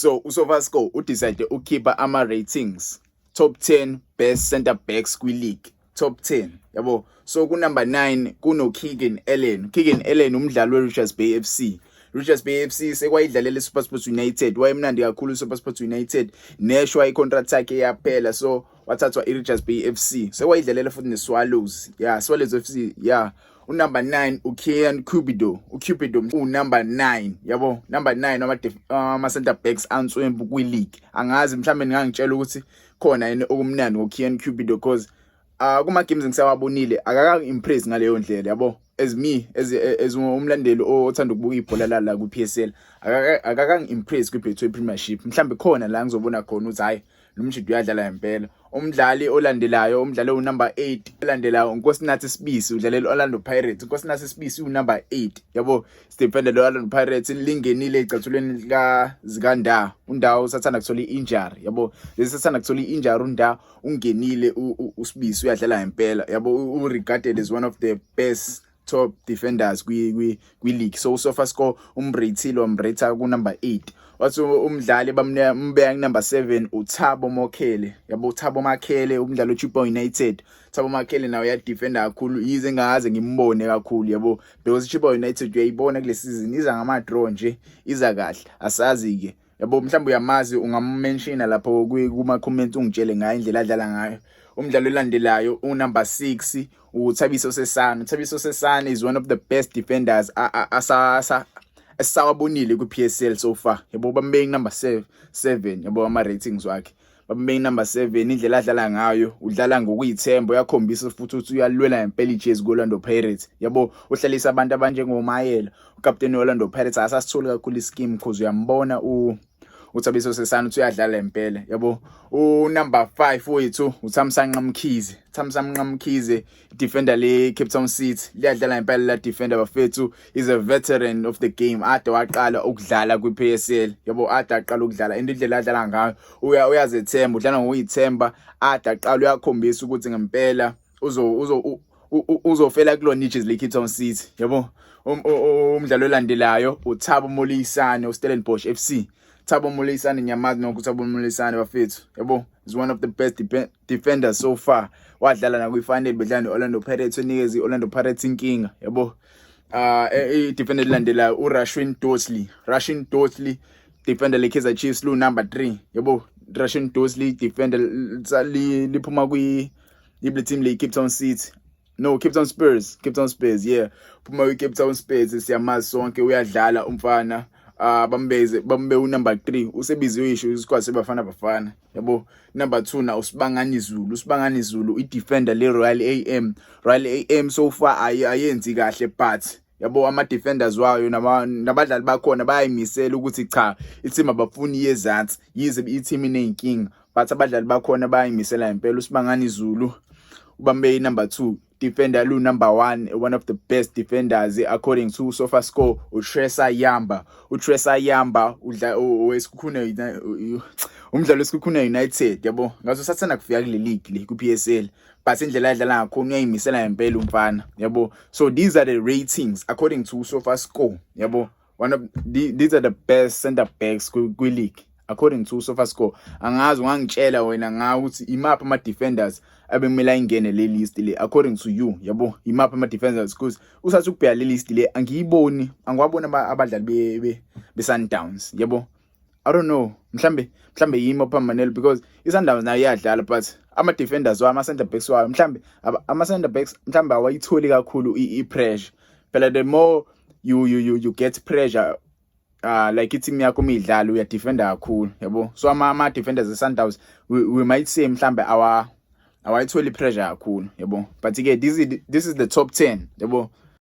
So uSofaScore udecide ukukhipha ama-ratings top 10 best centre backs kwi-league. Top 10 yabo. So ku number 9 kuno Keegan Allen. Keegan Allen umdlali weRichards Bay FC. Richards Bay FC sekwayidlalela iSuperSport United. Wayemnandi kakhulu iSuperSport United. Neshwa icontract yakhe yaphela so wathathwa iRichards Bay FC. Sekwayidlalela futhi neSwallows. Yeah, Swallows FC. Yeah. Number 9 uKian Cupido. uCupido number 9 yabo. Number 9 ama center backs answembu kwi-league. Angazi mhlambe ngangitshela ukuthi khona yena okumnandi ngoKian Cupido because kuma games ngisawabonile akaka impress ngaleyo ndlela yabo. As me as umlandeli othanda ukubuka ibhola la ku PSL akaka impress kwi-Betway Premiership. Mhlambe khona la ngizobona khona ukuthi hayi lo mshidi uyadlala impela. Umdlali olandelayo umdlali unumber 8 olandelayo uNkosinathi Sibisi udlalela Orlando Pirates. uNkosinathi Sibisi unumber 8 yabo. Stephen lo Orlando Pirates lingenile ecathulweni lika zikanda undawo usathanda kuthola injury yabo. Lesathanda kuthola injury unda ungenile uSibisi uyadlala impela yabo. Regarded as one of the best top defenders kwi-league. So uSofaScore umrate ku number 8. Wathi umdlali bambeka number 7 uThabo Mokhele yabo. uThabo Mokhele umdlali weChippa United. Thabo Mokhele nawe ya defender kakhulu yize ngaze ngimbone kakhulu yabo because iChippa United uyayibona kule season iza ngama draw nje iza kahle asazi ke yabo. Mhlawumbe uyamazi ungammention lapho kuma comment ungitshele ngayo indlela adlala ngayo. Umdlali olandelayo unumber 6 uThabiso Sesane. Thabiso Sesane is one of the best defenders esawabonile ku PSL so far yabo. Bambeki number 7 yabo ama ratings wakhe. Bambeki number 7 indlela adlala ngayo udlala ngokuyithemba yakhombisa futhi ukuthi uyalwela impela iJazz Orlando Pirates yabo. Uhlalisa abantu abanjengoMayela uCaptain Orlando Pirates asasithole kakhulu ischeme because uyambona uThabiso Sesane uthi uyadlala impela yabo. Number 5 wethu uThamsanqa Mkhize. Thamsanqa Mkhize defender le Cape Town City liyadlala impela la defender bafethu is a veteran of the game. Ade waqala ukudlala kwi-PSL yabo. Ade aqala ukudlala indlela adlala ngayo uyazethemba udlala ngokuyithemba. Ade aqala uyakhombisa ukuthi ngempela uzofela kulo niches le Cape Town City yabo. Umdlalo olandelayo uThabo Molisane uStellenbosch FC. Thabo Molisane nyamazi nokuthi Thabo Molisane bafethu yabo is one of the best defenders so far. Wadlala na kwi-final bedlala Orlando Pirates unikeza iOrlando Pirates inkinga yabo. Defender landela uRashwin Dosley. Rashwin Dosley defender le Kaizer Chiefs number 3 yabo. Rashwin Dosley defender liphuma kwi team le Cape Town City. No, Cape Town Spurs yeah. Phuma kwi-Cape Town Spurs siyamazi sonke uyadlala umfana. Bambe number 3 usebiziwe isho isquad sebafana yabo. Number 2 na Usibangani Zulu i-defender le Royal AM so far ayenzi kahle but yabo ama defenders wayo nabadlali bakhona bayayimisela ukuthi cha i-team abafuni yezansi yize i-team inenkinga but abadlali bakhona bayayimisela impela. Usibangani Zulu ubambe number 2 defender number 1 one of the best defenders according to SofaScore uTresa Yamba. uTresa Yamba umdlali weSkukhuna United yabo. Ngaso sathana kufika kule league le ku PSL but indlela adlala ngakhona uyayimisela impela umfana yabo. So these are the ratings according to SofaScore yabo. These are the best center backs ku league according to SofaScore. Angazi ungangitshela wena ngawo ukuthi imaphi ama defenders abemela ingene le list le according to you yabo. Imaphi ama defenders because usathi ukubheka le list le angiyiboni angiwabona abadlali be Sundowns yabo. I don't know mhlambe yimo permanent because iSundowns nayo iyadlala but ama defenders ama center backs wayo mhlambe ama center backs mhlambe awayitholi kakhulu i-pressure. Phela the more you get pressure like team yakho umidlalo uya defender kakhulu yabo. So ama defenders eSundowns we might say mhlambe awayitholi pressure kakhulu yabo. But again this is the top 10 yabo.